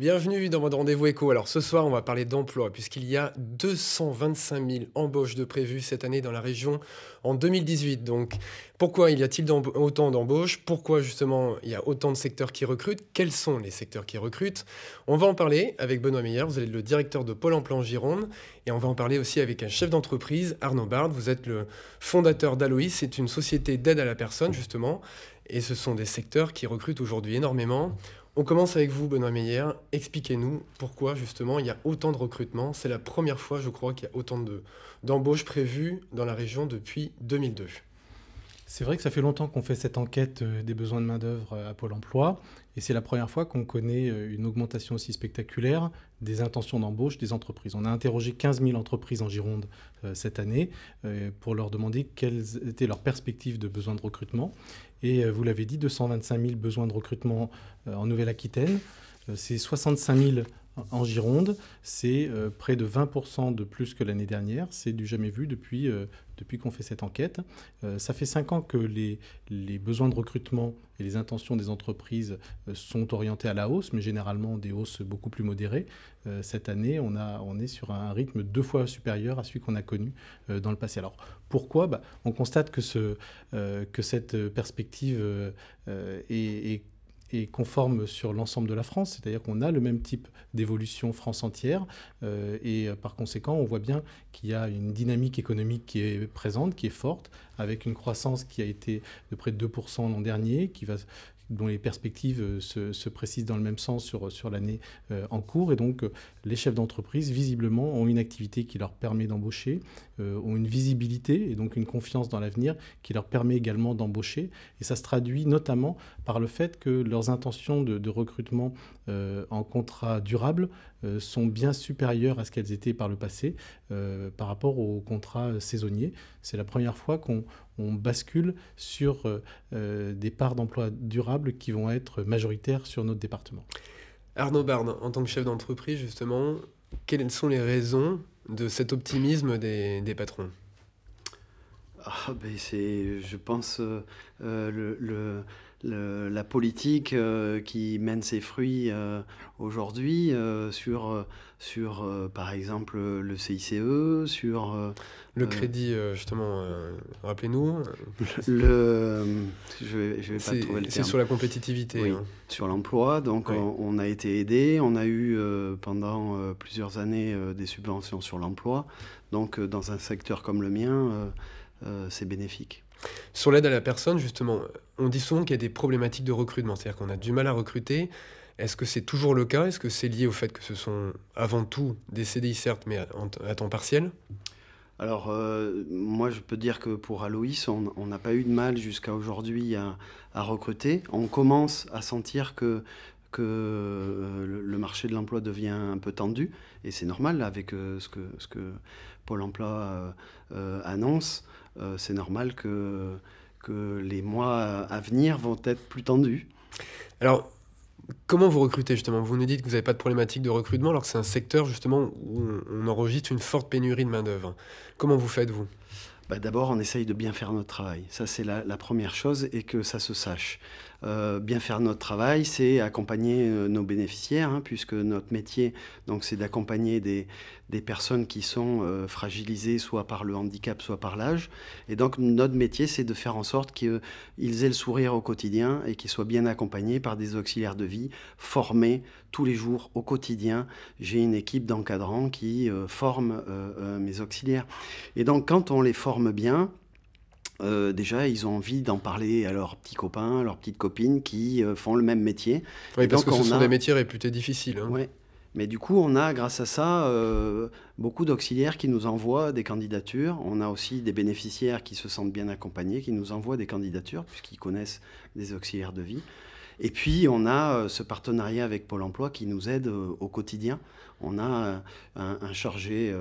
Bienvenue dans votre rendez-vous éco. Alors ce soir, on va parler d'emploi puisqu'il y a 225 000 embauches de prévues cette année dans la région en 2018. Donc pourquoi y a-t-il autant d'embauches? Pourquoi justement il y a autant de secteurs qui recrutent? Quels sont les secteurs qui recrutent? On va en parler avec Benoît Meyer, vous êtes le directeur de Pôle emploi en Gironde. Et on va en parler aussi avec un chef d'entreprise, Arnaud Bard. Vous êtes le fondateur d'Aloïs, c'est une société d'aide à la personne justement. Et ce sont des secteurs qui recrutent aujourd'hui énormément. On commence avec vous, Benoît Meyer. Expliquez-nous pourquoi, justement, il y a autant de recrutements. C'est la première fois, je crois, qu'il y a autant d'embauches prévues dans la région depuis 2002. C'est vrai que ça fait longtemps qu'on fait cette enquête des besoins de main-d'œuvre à Pôle emploi. Et c'est la première fois qu'on connaît une augmentation aussi spectaculaire des intentions d'embauche des entreprises. On a interrogé 15 000 entreprises en Gironde cette année pour leur demander quelles étaient leurs perspectives de besoins de recrutement. Et vous l'avez dit, 225 000 besoins de recrutement en Nouvelle-Aquitaine. C'est 65 000 en Gironde. C'est près de 20% de plus que l'année dernière. C'est du jamais vu depuis qu'on fait cette enquête. Ça fait 5 ans que les besoins de recrutement et les intentions des entreprises sont orientés à la hausse, mais généralement des hausses beaucoup plus modérées. Cette année, on est sur un rythme 2 fois supérieur à celui qu'on a connu dans le passé. Alors pourquoi? On constate que cette perspective est conforme sur l'ensemble de la France, c'est-à-dire qu'on a le même type d'évolution France entière et par conséquent on voit bien qu'il y a une dynamique économique qui est présente, qui est forte, avec une croissance qui a été de près de 2% l'an dernier, dont les perspectives se précisent dans le même sens sur l'année en cours. Et donc, les chefs d'entreprise, visiblement, ont une activité qui leur permet d'embaucher, ont une visibilité et donc une confiance dans l'avenir qui leur permet également d'embaucher. Et ça se traduit notamment par le fait que leurs intentions de recrutement en contrat durable sont bien supérieures à ce qu'elles étaient par le passé par rapport aux contrats saisonniers. C'est la première fois qu'on bascule sur des parts d'emploi durables qui vont être majoritaires sur notre département. Arnaud Bard, en tant que chef d'entreprise, justement, quelles sont les raisons de cet optimisme des patrons? C'est, je pense, la politique qui mène ses fruits aujourd'hui sur par exemple, le CICE, sur Le crédit, justement, rappelez-nous, je vais pas trouver le c'est terme. sur la compétitivité. Oui, Hein. sur l'emploi. Donc, Oui. on a été aidé. On a eu pendant plusieurs années des subventions sur l'emploi. Donc, dans un secteur comme le mien, c'est bénéfique. Sur l'aide à la personne, justement, on dit souvent qu'il y a des problématiques de recrutement, c'est-à-dire qu'on a du mal à recruter. Est-ce que c'est toujours le cas? Est-ce que c'est lié au fait que ce sont avant tout des CDI, certes, mais à temps partiel? Alors, moi, je peux dire que pour Aloïs, on n'a pas eu de mal jusqu'à aujourd'hui à recruter. On commence à sentir que le marché de l'emploi devient un peu tendu, et c'est normal avec ce que Pôle emploi annonce. C'est normal que les mois à venir vont être plus tendus. Alors, comment vous recrutez, justement? Vous nous dites que vous n'avez pas de problématique de recrutement, alors que c'est un secteur, justement, où on enregistre une forte pénurie de main-d'œuvre. Comment vous faites, vous? D'abord, on essaye de bien faire notre travail. Ça, c'est la première chose, et que ça se sache. Bien faire notre travail, c'est accompagner nos bénéficiaires, hein, puisque notre métier, donc, c'est d'accompagner des personnes qui sont fragilisées soit par le handicap, soit par l'âge. Et donc, notre métier, c'est de faire en sorte qu'ils aient le sourire au quotidien et qu'ils soient bien accompagnés par des auxiliaires de vie formés tous les jours au quotidien. J'ai une équipe d'encadrants qui forme mes auxiliaires. Et donc, quand on les forme bien, déjà, ils ont envie d'en parler à leurs petits copains, à leurs petites copines qui font le même métier. Oui, Et parce donc, que ce sont des métiers réputés difficiles. Hein. Ouais. Mais du coup, on a, grâce à ça, beaucoup d'auxiliaires qui nous envoient des candidatures. On a aussi des bénéficiaires qui se sentent bien accompagnés, qui nous envoient des candidatures, puisqu'ils connaissent des auxiliaires de vie. Et puis, on a ce partenariat avec Pôle emploi qui nous aide au quotidien. On a un chargé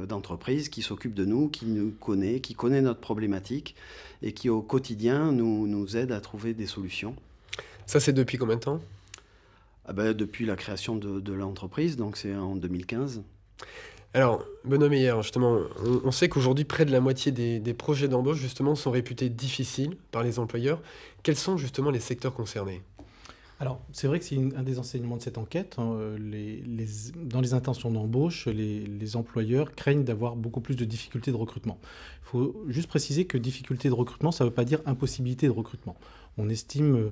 d'entreprise qui s'occupe de nous, qui nous connaît, qui connaît notre problématique et qui, au quotidien, nous aide à trouver des solutions. Ça, c'est depuis combien de temps? Depuis la création de l'entreprise, donc c'est en 2015. Alors, Benoît Meyer, justement, on sait qu'aujourd'hui, près de la moitié des projets d'embauche, justement, sont réputés difficiles par les employeurs. Quels sont, justement, les secteurs concernés? Alors, c'est vrai que c'est un des enseignements de cette enquête, hein, dans les intentions d'embauche, les employeurs craignent d'avoir beaucoup plus de difficultés de recrutement. Il faut juste préciser que difficulté de recrutement, ça ne veut pas dire impossibilité de recrutement. On estime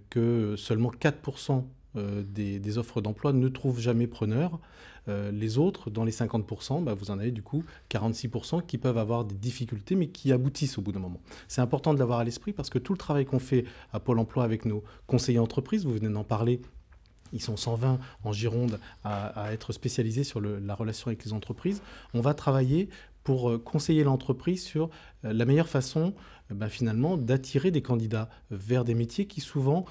que seulement 4% des offres d'emploi ne trouvent jamais preneur. Les autres, dans les 50%, vous en avez du coup 46% qui peuvent avoir des difficultés, mais qui aboutissent au bout d'un moment. C'est important de l'avoir à l'esprit parce que tout le travail qu'on fait à Pôle emploi avec nos conseillers entreprises, vous venez d'en parler, ils sont 120 en Gironde à être spécialisés sur la relation avec les entreprises. On va travailler pour conseiller l'entreprise sur la meilleure façon finalement d'attirer des candidats vers des métiers qui souvent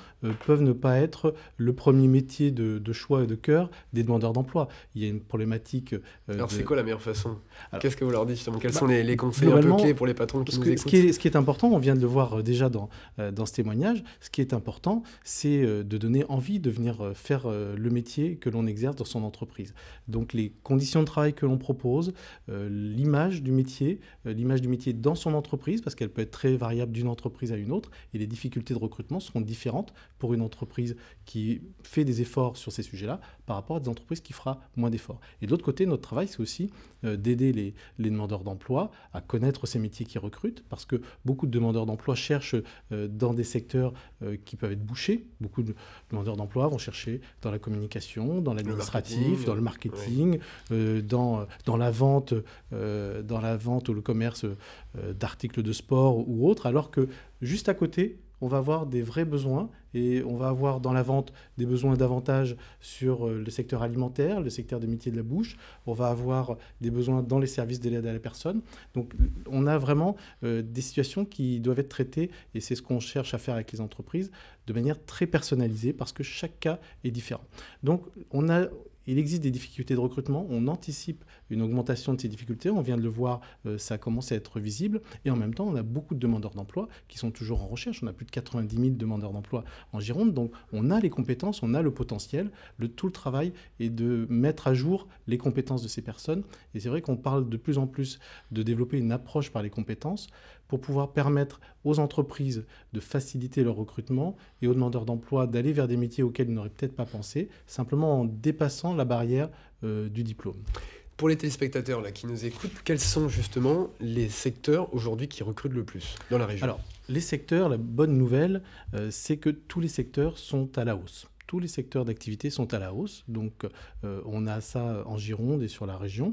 peuvent ne pas être le premier métier de choix et de cœur des demandeurs d'emploi. Il y a une problématique... Alors c'est quoi la meilleure façon? Qu'est-ce que vous leur dites justement? Quels sont les conseils un peu clés pour les patrons qui nous écoutent? Ce qui est important, on vient de le voir déjà dans ce témoignage, ce qui est important, c'est de donner envie de venir faire le métier que l'on exerce dans son entreprise. Donc les conditions de travail que l'on propose, l'image du métier dans son entreprise, parce qu'elle peut être très variable d'une entreprise à une autre, et les difficultés de recrutement seront différentes pour une entreprise qui fait des efforts sur ces sujets-là par rapport à des entreprises qui fera moins d'efforts. Et de l'autre côté, notre travail, c'est aussi d'aider les demandeurs d'emploi à connaître ces métiers qui recrutent, parce que beaucoup de demandeurs d'emploi cherchent dans des secteurs qui peuvent être bouchés. Beaucoup de demandeurs d'emploi vont chercher dans la communication, dans l'administratif, dans le marketing, dans la vente ou le commerce d'articles de sport ou autres, alors que juste à côté, on va avoir des vrais besoins et on va avoir dans la vente des besoins davantage sur le secteur alimentaire, le secteur des métiers de la bouche. On va avoir des besoins dans les services de l'aide à la personne. Donc on a vraiment des situations qui doivent être traitées et c'est ce qu'on cherche à faire avec les entreprises de manière très personnalisée parce que chaque cas est différent. Donc il existe des difficultés de recrutement, on anticipe une augmentation de ces difficultés, on vient de le voir, ça commence à être visible, et en même temps, on a beaucoup de demandeurs d'emploi qui sont toujours en recherche, on a plus de 90 000 demandeurs d'emploi en Gironde, donc on a les compétences, on a le potentiel, tout le travail est de mettre à jour les compétences de ces personnes, et c'est vrai qu'on parle de plus en plus de développer une approche par les compétences pour pouvoir permettre aux entreprises de faciliter leur recrutement et aux demandeurs d'emploi d'aller vers des métiers auxquels ils n'auraient peut-être pas pensé, simplement en dépassant la barrière du diplôme. Pour les téléspectateurs là, qui nous écoutent, quels sont justement les secteurs aujourd'hui qui recrutent le plus dans la région? Alors, les secteurs, la bonne nouvelle, c'est que tous les secteurs sont à la hausse. Tous les secteurs d'activité sont à la hausse. Donc, on a ça en Gironde et sur la région.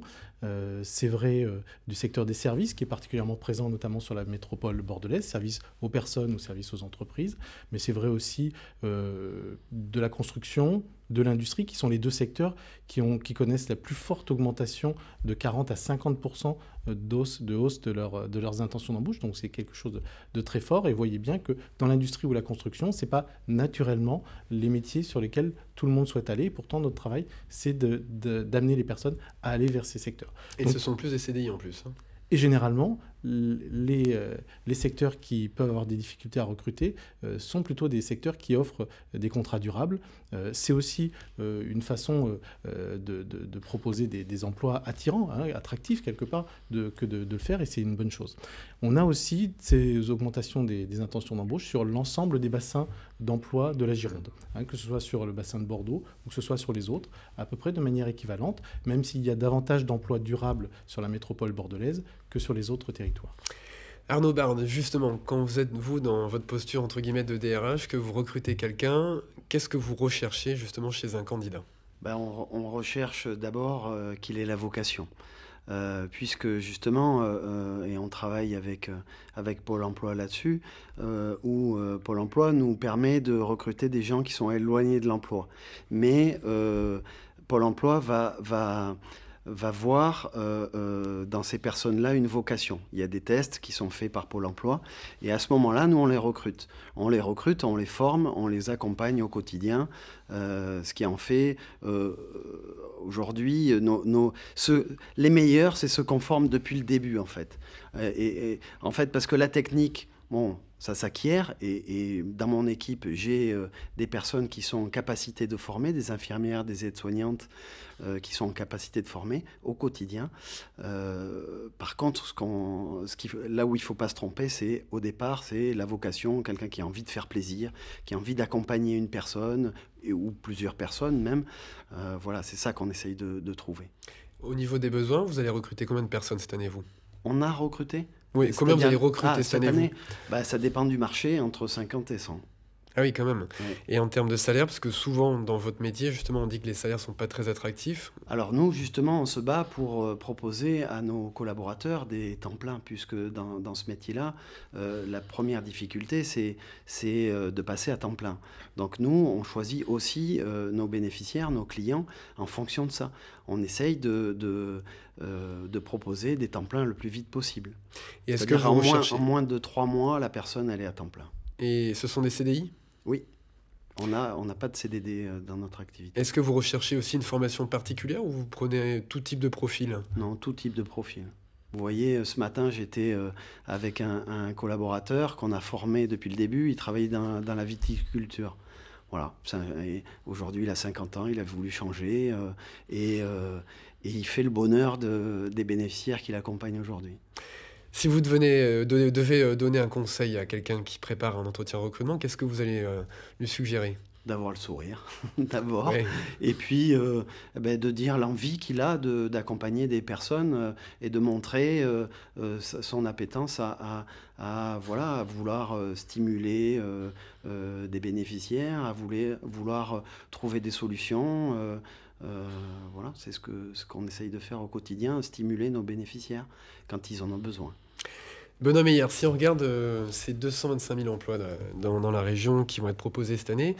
C'est vrai du secteur des services, qui est particulièrement présent notamment sur la métropole bordelaise, services aux personnes ou services aux entreprises. Mais c'est vrai aussi de la construction, de l'industrie, qui sont les deux secteurs qui connaissent la plus forte augmentation de 40 à 50% de hausse de leurs intentions d'embauche. Donc c'est quelque chose de très fort. Et vous voyez bien que dans l'industrie ou la construction, ce n'est pas naturellement les métiers sur lesquels tout le monde souhaite aller. Et pourtant, notre travail, c'est d'amener les personnes à aller vers ces secteurs. Et donc, ce sont plus des CDI en plus. Et généralement, les secteurs qui peuvent avoir des difficultés à recruter sont plutôt des secteurs qui offrent des contrats durables. C'est aussi une façon de proposer des emplois attirants, attractifs quelque part, que de le faire, et c'est une bonne chose. On a aussi ces augmentations des intentions d'embauche sur l'ensemble des bassins d'emploi de la Gironde, que ce soit sur le bassin de Bordeaux ou que ce soit sur les autres, à peu près de manière équivalente, même s'il y a davantage d'emplois durables sur la métropole bordelaise que sur les autres territoires. Arnaud Barde, justement, quand vous êtes, vous, dans votre posture, entre guillemets, de DRH, que vous recrutez quelqu'un, qu'est-ce que vous recherchez, justement, chez un candidat? On recherche d'abord qu'il ait la vocation. Puisque, justement, et on travaille avec Pôle emploi là-dessus, où Pôle emploi nous permet de recruter des gens qui sont éloignés de l'emploi. Mais Pôle emploi va voir dans ces personnes-là une vocation. Il y a des tests qui sont faits par Pôle emploi et à ce moment-là, nous, on les recrute. On les forme, on les accompagne au quotidien, ce qui en fait aujourd'hui, les meilleurs, c'est ceux qu'on forme depuis le début en fait. Et en fait, parce que la technique, Bon, ça s'acquiert et dans mon équipe, j'ai des personnes qui sont en capacité de former, des infirmières, des aides-soignantes qui sont en capacité de former au quotidien. Par contre, là où il ne faut pas se tromper, c'est au départ, c'est la vocation, quelqu'un qui a envie de faire plaisir, qui a envie d'accompagner une personne ou plusieurs personnes même. Voilà, c'est ça qu'on essaye de trouver. Au niveau des besoins, vous allez recruter combien de personnes cette année, vous? On a recruté? Oui, combien vous allez recruter cette cette année, vous? année? Bah, ça dépend du marché, entre 50 et 100. Ah oui, quand même. Ouais. Et en termes de salaire, parce que souvent dans votre métier, justement, on dit que les salaires sont pas très attractifs. Alors nous, justement, on se bat pour proposer à nos collaborateurs des temps pleins, puisque dans ce métier-là, la première difficulté, c'est de passer à temps plein. Donc nous, on choisit aussi nos bénéficiaires, nos clients, en fonction de ça. On essaye de proposer des temps pleins le plus vite possible. Et est-ce que C'est-à-dire vous recherchez... en moins de 3 mois, la personne, elle est à temps plein. Et ce sont des CDI? Oui, on n'a pas de CDD dans notre activité. Est-ce que vous recherchez aussi une formation particulière ou vous prenez tout type de profil? Non, tout type de profil. Vous voyez, ce matin, j'étais avec un collaborateur qu'on a formé depuis le début. Il travaillait dans la viticulture. Voilà. Et aujourd'hui, il a 50 ans, il a voulu changer et il fait le bonheur des bénéficiaires qu'il accompagne aujourd'hui. Si vous devez donner un conseil à quelqu'un qui prépare un entretien recrutement, qu'est-ce que vous allez lui suggérer? D'avoir le sourire, d'abord. Ouais. Et puis, de dire l'envie qu'il a d'accompagner des personnes et de montrer son appétence à vouloir stimuler des bénéficiaires, à vouloir trouver des solutions. Voilà, c'est ce qu'on essaye de faire au quotidien, stimuler nos bénéficiaires quand ils en ont besoin. Benoît Meyer, si on regarde ces 225 000 emplois dans la région qui vont être proposés cette année,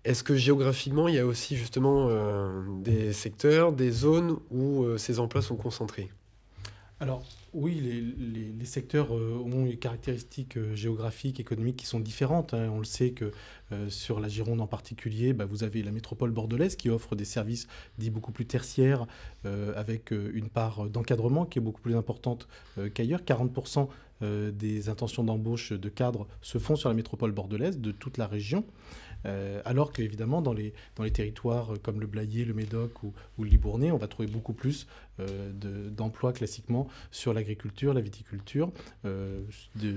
est-ce que géographiquement, il y a aussi justement des secteurs, des zones où ces emplois sont concentrés? Alors oui, les secteurs ont des caractéristiques géographiques, économiques qui sont différentes, hein. On le sait que sur la Gironde en particulier, vous avez la métropole bordelaise qui offre des services dits beaucoup plus tertiaires, avec une part d'encadrement qui est beaucoup plus importante qu'ailleurs. 40% des intentions d'embauche de cadres se font sur la métropole bordelaise de toute la région. Alors qu'évidemment, dans les territoires comme le Blayais, le Médoc ou le Libournais, on va trouver beaucoup plus d'emplois classiquement sur l'agriculture, la viticulture.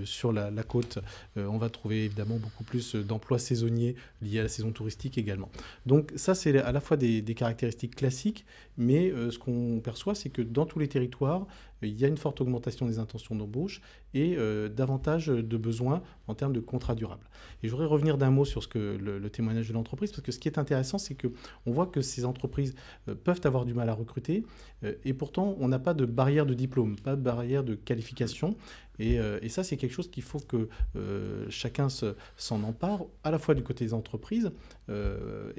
Sur la côte, on va trouver évidemment beaucoup plus d'emplois saisonniers liés à la saison touristique également. Donc ça, c'est à la fois des caractéristiques classiques, mais ce qu'on perçoit, c'est que dans tous les territoires, il y a une forte augmentation des intentions d'embauche et davantage de besoins en termes de contrats durables. Et je voudrais revenir d'un mot sur le témoignage de l'entreprise, parce que ce qui est intéressant, c'est qu'on voit que ces entreprises peuvent avoir du mal à recruter, et pourtant, on n'a pas de barrière de diplôme, pas de barrière de qualification. Et ça, c'est quelque chose qu'il faut que chacun s'en empare, à la fois du côté des entreprises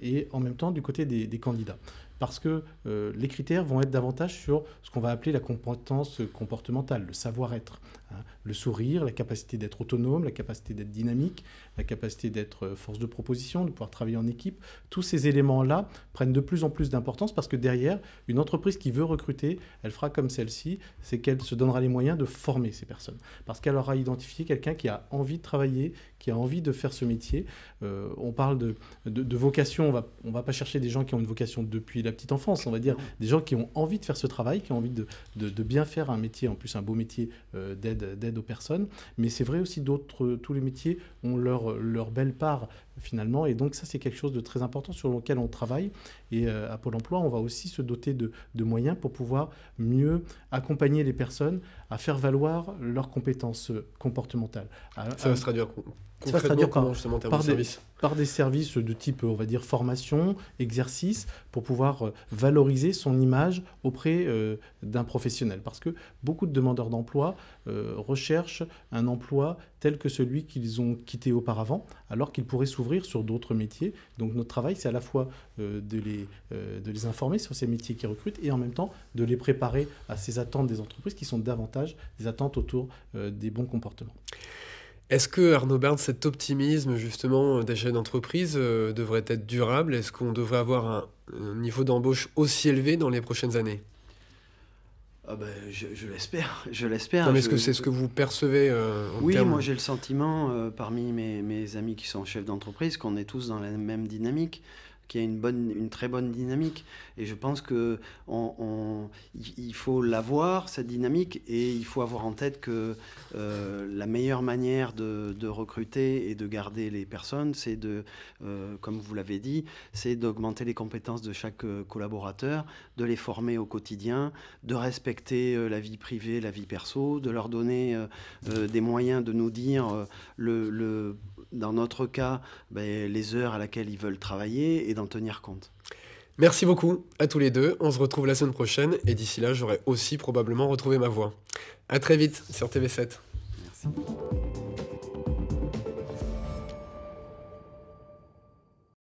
et en même temps du côté des candidats. Parce que les critères vont être davantage sur ce qu'on va appeler la compétence comportementale, le savoir-être, hein, le sourire, la capacité d'être autonome, la capacité d'être dynamique, la capacité d'être force de proposition, de pouvoir travailler en équipe. Tous ces éléments-là prennent de plus en plus d'importance parce que derrière, une entreprise qui veut recruter, elle fera comme celle-ci, c'est qu'elle se donnera les moyens de former ces personnes. Parce qu'elle aura identifié quelqu'un qui a envie de travailler, qui a envie de faire ce métier. On parle de vocation, on va pas chercher des gens qui ont une vocation depuis la petite enfance, on va dire des gens qui ont envie de faire ce travail, qui ont envie de bien faire un métier, en plus un beau métier d'aide aux personnes. Mais c'est vrai aussi tous les métiers ont leur belle part finalement, et donc ça c'est quelque chose de très important sur lequel on travaille, et à Pôle emploi on va aussi se doter de moyens pour pouvoir mieux accompagner les personnes à faire valoir leurs compétences comportementales. Ça va se traduire concrètement comment, justement, en termes de services? Par des services de type, on va dire, formation, exercice, pour pouvoir valoriser son image auprès d'un professionnel. Parce que beaucoup de demandeurs d'emploi recherchent un emploi tel que celui qu'ils ont quitté auparavant, alors qu'ils pourraient s'ouvrir sur d'autres métiers. Donc notre travail, c'est à la fois de les informer sur ces métiers qu'ils recrutent et en même temps de les préparer à ces attentes des entreprises qui sont davantage des attentes autour des bons comportements. Est-ce que, Arnaud Barthes, cet optimisme justement d'achat d'entreprise devrait être durable? Est-ce qu'on devrait avoir un niveau d'embauche aussi élevé dans les prochaines années? Ah ben, je l'espère, je l'espère. Non, mais est-ce que c'est ce que vous percevez en Oui, termes... moi j'ai le sentiment, parmi mes amis qui sont chefs d'entreprise, qu'on est tous dans la même dynamique, qu'il y a une très bonne dynamique. Et je pense que il faut l'avoir, cette dynamique, et il faut avoir en tête que la meilleure manière de recruter et de garder les personnes, c'est comme vous l'avez dit, c'est d'augmenter les compétences de chaque collaborateur, de les former au quotidien, de respecter la vie privée, la vie perso, de leur donner des moyens de nous dire dans notre cas, les heures à laquelle ils veulent travailler et d'en tenir compte. Merci beaucoup à tous les deux. On se retrouve la semaine prochaine et d'ici là, j'aurai aussi probablement retrouvé ma voix. À très vite sur TV7. Merci.